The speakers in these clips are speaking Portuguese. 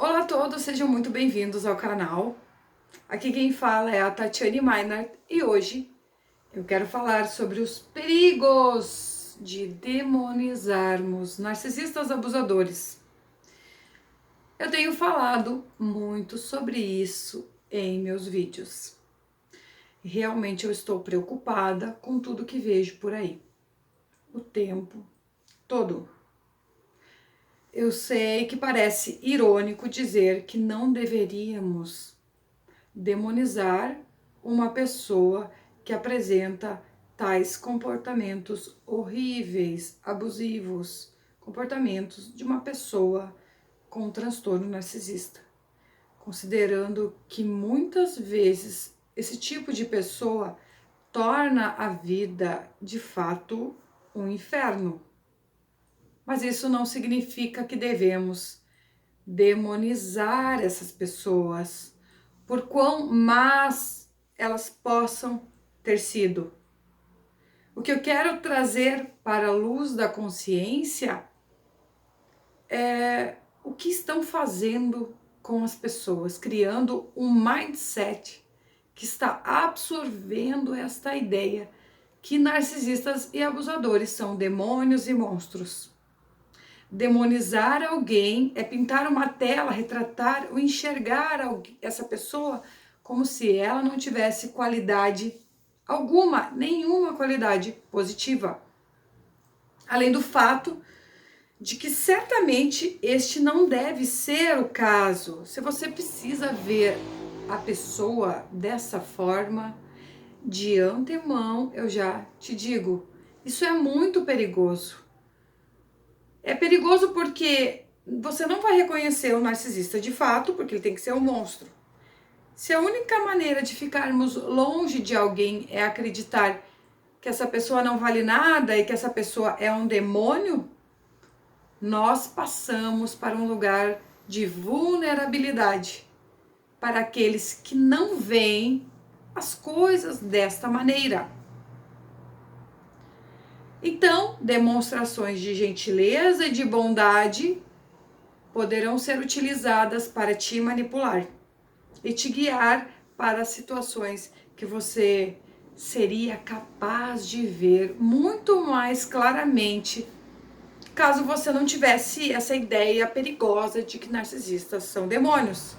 Olá a todos, sejam muito bem-vindos ao canal. Aqui quem fala é a Tatiane Meinert e hoje eu quero falar sobre os perigos de demonizarmos narcisistas abusadores. Eu tenho falado muito sobre isso em meus vídeos. Realmente eu estou preocupada com tudo que vejo por aí, o tempo todo. Eu sei que parece irônico dizer que não deveríamos demonizar uma pessoa que apresenta tais comportamentos horríveis, abusivos, comportamentos de uma pessoa com transtorno narcisista, considerando que muitas vezes esse tipo de pessoa torna a vida de fato um inferno. Mas isso não significa que devemos demonizar essas pessoas, por quão más elas possam ter sido. O que eu quero trazer para a luz da consciência é o que estão fazendo com as pessoas, criando um mindset que está absorvendo esta ideia que narcisistas e abusadores são demônios e monstros. Demonizar alguém é pintar uma tela, retratar ou enxergar essa pessoa como se ela não tivesse qualidade alguma, nenhuma qualidade positiva. Além do fato de que certamente este não deve ser o caso. Se você precisa ver a pessoa dessa forma, de antemão eu já te digo, isso é muito perigoso. É perigoso porque você não vai reconhecer o narcisista de fato, porque ele tem que ser um monstro. Se a única maneira de ficarmos longe de alguém é acreditar que essa pessoa não vale nada e que essa pessoa é um demônio, nós passamos para um lugar de vulnerabilidade para aqueles que não veem as coisas desta maneira. Então, demonstrações de gentileza e de bondade poderão ser utilizadas para te manipular e te guiar para situações que você seria capaz de ver muito mais claramente caso você não tivesse essa ideia perigosa de que narcisistas são demônios.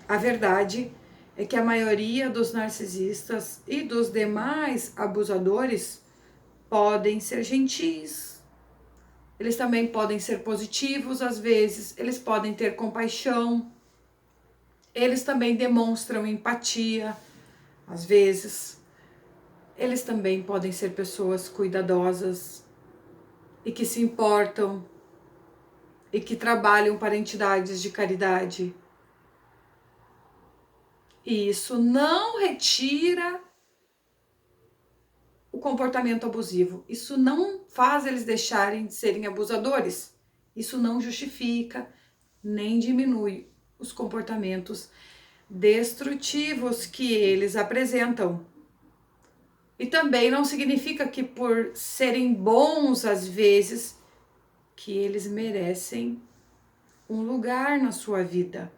A verdade é que a maioria dos narcisistas e dos demais abusadores podem ser gentis. Eles também podem ser positivos às vezes, eles podem ter compaixão. Eles também demonstram empatia às vezes. Eles também podem ser pessoas cuidadosas e que se importam e que trabalham para entidades de caridade. E isso não retira o comportamento abusivo. Isso não faz eles deixarem de serem abusadores. Isso não justifica nem diminui os comportamentos destrutivos que eles apresentam. E também não significa que por serem bons às vezes que eles merecem um lugar na sua vida.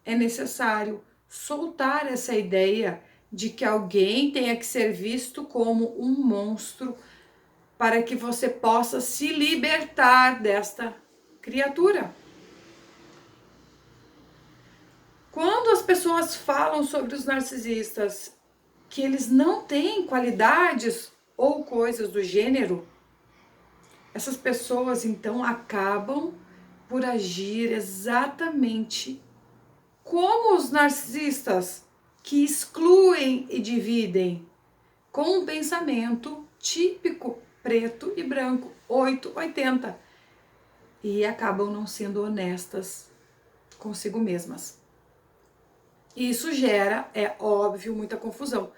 É necessário soltar essa ideia de que alguém tenha que ser visto como um monstro para que você possa se libertar desta criatura. Quando as pessoas falam sobre os narcisistas que eles não têm qualidades ou coisas do gênero, essas pessoas então acabam por agir exatamente como os narcisistas, que excluem e dividem com um pensamento típico, preto e branco, 880, e acabam não sendo honestas consigo mesmas. Isso gera, é óbvio, muita confusão.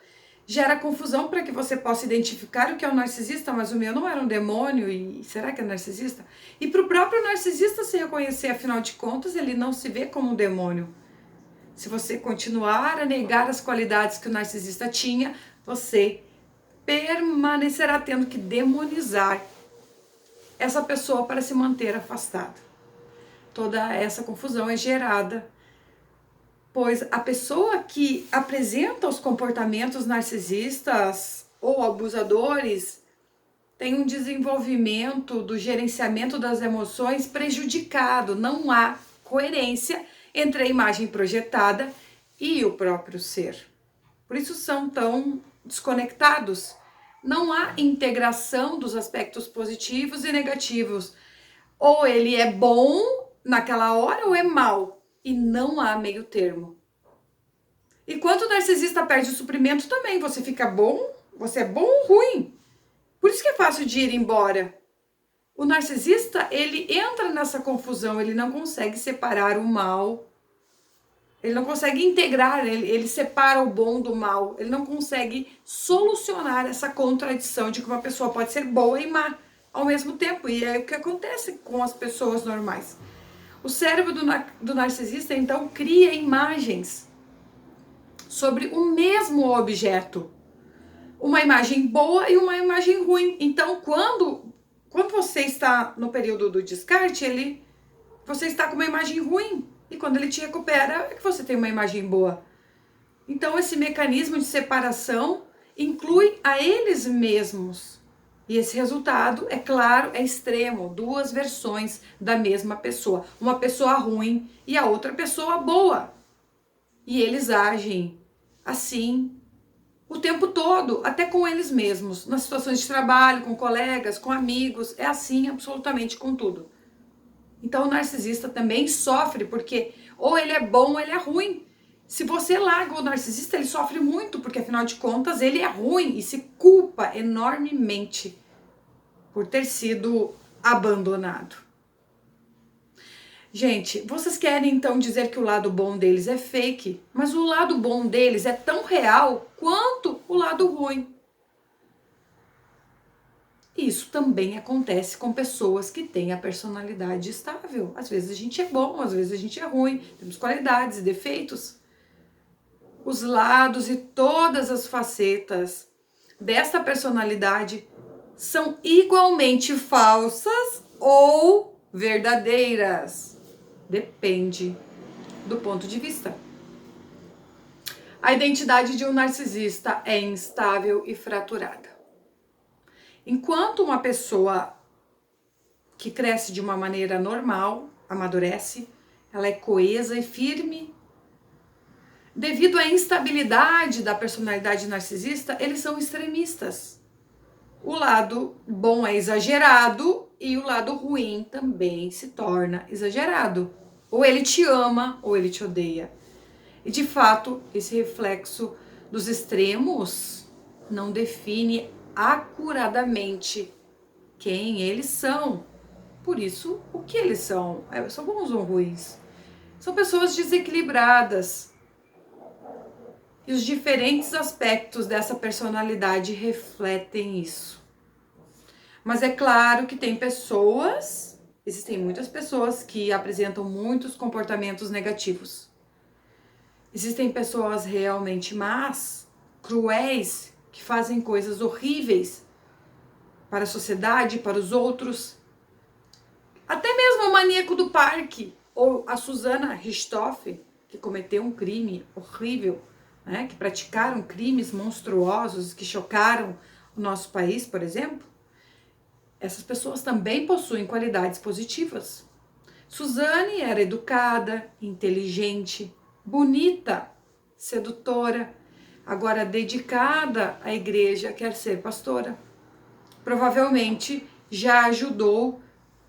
Gera confusão para que você possa identificar o que é um narcisista, mas o meu não era um demônio, e será que é narcisista? E para o próprio narcisista se reconhecer, afinal de contas, ele não se vê como um demônio. Se você continuar a negar as qualidades que o narcisista tinha, você permanecerá tendo que demonizar essa pessoa para se manter afastada. Toda essa confusão é gerada, pois a pessoa que apresenta os comportamentos narcisistas ou abusadores tem um desenvolvimento do gerenciamento das emoções prejudicado. Não há coerência entre a imagem projetada e o próprio ser. Por isso são tão desconectados. Não há integração dos aspectos positivos e negativos. Ou ele é bom naquela hora ou é mal. E não há meio termo. E quando o narcisista perde o suprimento também, você fica bom, você é bom ou ruim. Por isso que é fácil de ir embora. O narcisista, ele entra nessa confusão, ele não consegue separar o mal, ele não consegue integrar, ele separa o bom do mal, ele não consegue solucionar essa contradição de que uma pessoa pode ser boa e má ao mesmo tempo. E é o que acontece com as pessoas normais. O cérebro do narcisista, então, cria imagens sobre o mesmo objeto. Uma imagem boa e uma imagem ruim. Então, quando você está no período do descarte, você está com uma imagem ruim. E quando ele te recupera, é que você tem uma imagem boa. Então, esse mecanismo de separação inclui a eles mesmos. E esse resultado, é claro, é extremo. Duas versões da mesma pessoa. Uma pessoa ruim e a outra pessoa boa. E eles agem assim o tempo todo, até com eles mesmos, nas situações de trabalho, com colegas, com amigos, é assim absolutamente com tudo. Então o narcisista também sofre, porque ou ele é bom ou ele é ruim. Se você larga o narcisista, ele sofre muito, porque afinal de contas ele é ruim e se culpa enormemente por ter sido abandonado. Gente, vocês querem então dizer que o lado bom deles é fake, mas o lado bom deles é tão real quanto o lado ruim. Isso também acontece com pessoas que têm a personalidade estável. Às vezes a gente é bom, às vezes a gente é ruim, temos qualidades e defeitos. Os lados e todas as facetas desta personalidade são igualmente falsas ou verdadeiras. Depende do ponto de vista. A identidade de um narcisista é instável e fraturada. Enquanto uma pessoa que cresce de uma maneira normal, amadurece, ela é coesa e firme. Devido à instabilidade da personalidade narcisista, eles são extremistas. O lado bom é exagerado e o lado ruim também se torna exagerado. Ou ele te ama ou ele te odeia. E de fato, esse reflexo dos extremos não define acuradamente quem eles são. Por isso, o que eles são? São bons ou ruins? São pessoas desequilibradas. E os diferentes aspectos dessa personalidade refletem isso. Mas é claro que existem muitas pessoas que apresentam muitos comportamentos negativos. Existem pessoas realmente más, cruéis, que fazem coisas horríveis para a sociedade, para os outros. Até mesmo o maníaco do parque, ou a Susana Richthofen, que cometeu um crime horrível, né, que praticaram crimes monstruosos, que chocaram o nosso país, por exemplo. Essas pessoas também possuem qualidades positivas. Suzane era educada, inteligente, bonita, sedutora, agora dedicada à igreja, quer ser pastora. Provavelmente já ajudou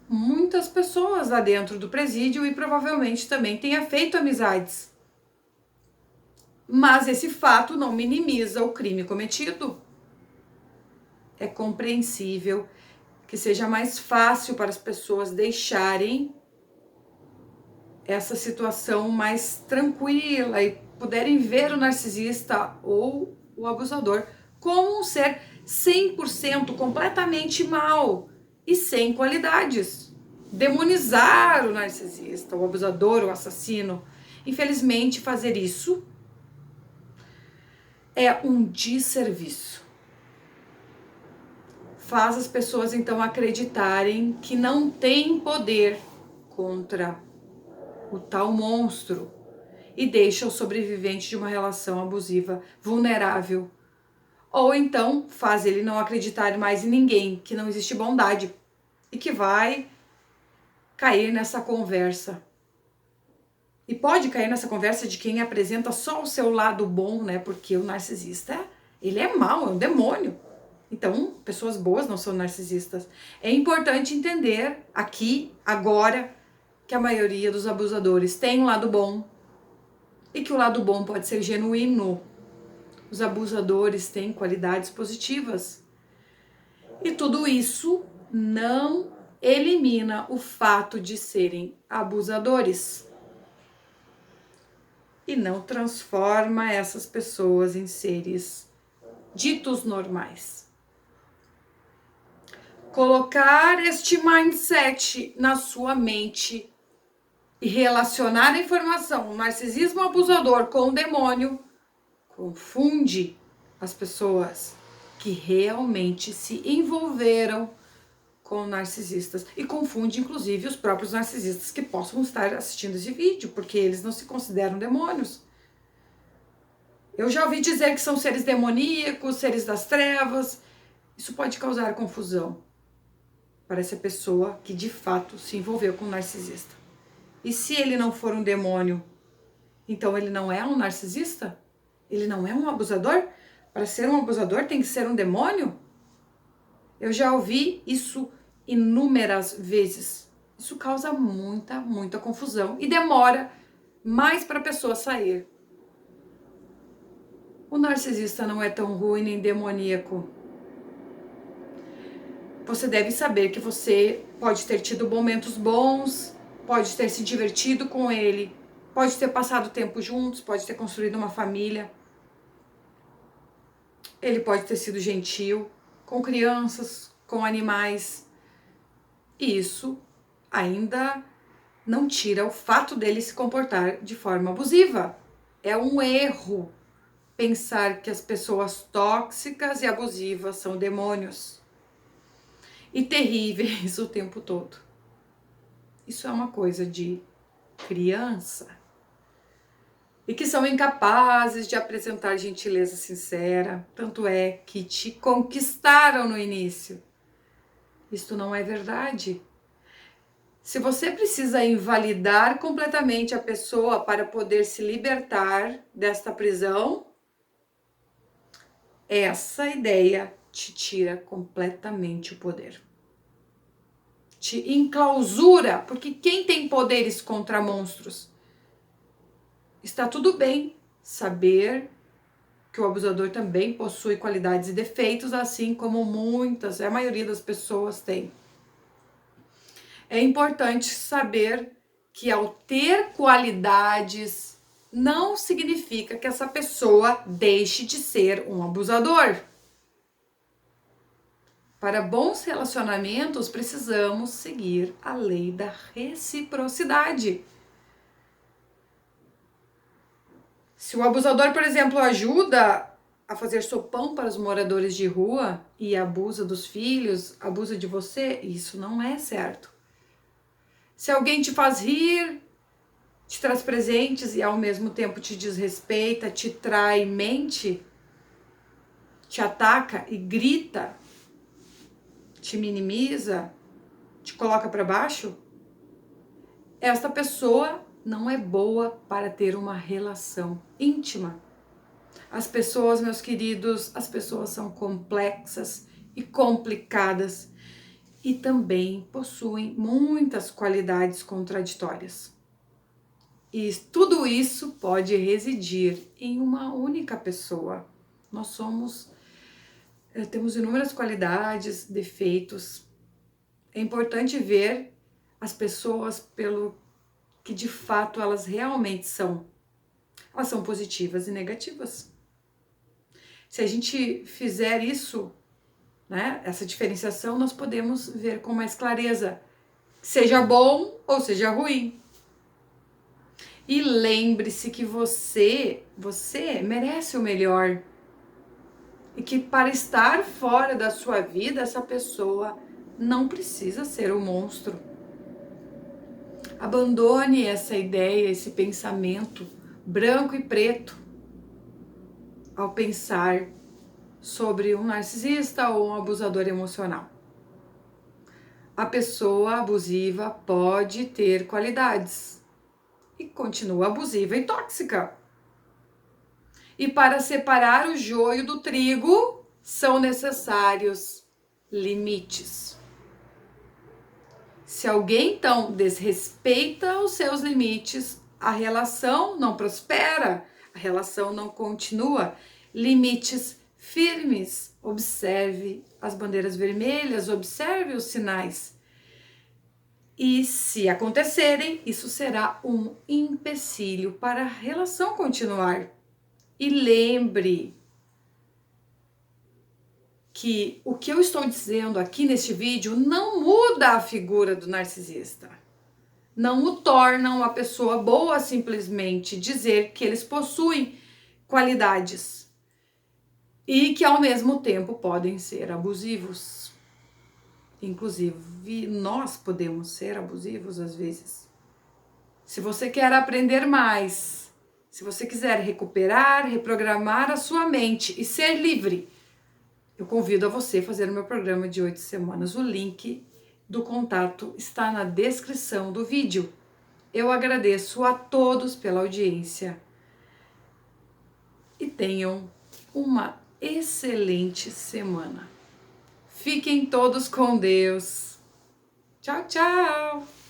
muitas pessoas lá dentro do presídio e provavelmente também tenha feito amizades. Mas esse fato não minimiza o crime cometido. É compreensível que seja mais fácil para as pessoas deixarem essa situação mais tranquila e puderem ver o narcisista ou o abusador como um ser 100% completamente mau e sem qualidades. Demonizar o narcisista, o abusador, o assassino. Infelizmente, fazer isso é um desserviço. faz as pessoas então acreditarem que não tem poder contra o tal monstro e deixa o sobrevivente de uma relação abusiva vulnerável. Ou então faz ele não acreditar mais em ninguém, que não existe bondade e que vai cair nessa conversa. E pode cair nessa conversa de quem apresenta só o seu lado bom, né? Porque o narcisista, ele é mau, é um demônio. Então, pessoas boas não são narcisistas. É importante entender aqui, agora, que a maioria dos abusadores tem um lado bom e que o lado bom pode ser genuíno. Os abusadores têm qualidades positivas. E tudo isso não elimina o fato de serem abusadores. E não transforma essas pessoas em seres ditos normais. Colocar este mindset na sua mente e relacionar a informação, o narcisismo abusador com o demônio, confunde as pessoas que realmente se envolveram com narcisistas e confunde inclusive os próprios narcisistas que possam estar assistindo esse vídeo, porque eles não se consideram demônios. Eu já ouvi dizer que são seres demoníacos, seres das trevas. Isso pode causar confusão para essa pessoa que de fato se envolveu com um narcisista. E se ele não for um demônio, então ele não é um narcisista? Ele não é um abusador? Para ser um abusador tem que ser um demônio? Eu já ouvi isso inúmeras vezes. Isso causa muita confusão e demora mais para a pessoa sair. O narcisista não é tão ruim nem demoníaco. Você deve saber que você pode ter tido momentos bons, pode ter se divertido com ele, pode ter passado tempo juntos, pode ter construído uma família. Ele pode ter sido gentil com crianças, com animais. E isso ainda não tira o fato dele se comportar de forma abusiva. É um erro pensar que as pessoas tóxicas e abusivas são demônios e terríveis o tempo todo. Isso é uma coisa de criança e que são incapazes de apresentar gentileza sincera, tanto é que te conquistaram no início. Isto não é verdade. Se você precisa invalidar completamente a pessoa para poder se libertar desta prisão, essa ideia te tira completamente o poder. Te enclausura, porque quem tem poderes contra monstros? Está tudo bem saber que o abusador também possui qualidades e defeitos, assim como a maioria das pessoas tem. É importante saber que ao ter qualidades, não significa que essa pessoa deixe de ser um abusador. Para bons relacionamentos, precisamos seguir a lei da reciprocidade. Se o abusador, por exemplo, ajuda a fazer sopão para os moradores de rua e abusa dos filhos, abusa de você, isso não é certo. Se alguém te faz rir, te traz presentes e ao mesmo tempo te desrespeita, te trai, mente, te ataca e grita, te minimiza, te coloca para baixo, esta pessoa não é boa para ter uma relação íntima. As pessoas, meus queridos, as pessoas são complexas e complicadas e também possuem muitas qualidades contraditórias. E tudo isso pode residir em uma única pessoa. Nós temos inúmeras qualidades, defeitos. É importante ver as pessoas pelo que de fato elas realmente são. Elas são positivas e negativas. Se a gente fizer isso, né, essa diferenciação, nós podemos ver com mais clareza, seja bom ou seja ruim. E lembre-se que você merece o melhor E que para estar fora da sua vida, essa pessoa não precisa ser um monstro. Abandone essa ideia, esse pensamento branco e preto ao pensar sobre um narcisista ou um abusador emocional. A pessoa abusiva pode ter qualidades e continua abusiva e tóxica. E para separar o joio do trigo, são necessários limites. Se alguém, então, desrespeita os seus limites, a relação não prospera, a relação não continua. Limites firmes, observe as bandeiras vermelhas, observe os sinais. E se acontecerem, isso será um empecilho para a relação continuar. E lembre que o que eu estou dizendo aqui neste vídeo não muda a figura do narcisista. Não o torna uma pessoa boa simplesmente dizer que eles possuem qualidades e que ao mesmo tempo podem ser abusivos. Inclusive, nós podemos ser abusivos às vezes. Se você quer aprender mais, se você quiser recuperar, reprogramar a sua mente e ser livre, eu convido a você a fazer o meu programa de 8 semanas. O link do contato está na descrição do vídeo. Eu agradeço a todos pela audiência e tenham uma excelente semana. Fiquem todos com Deus. Tchau, tchau!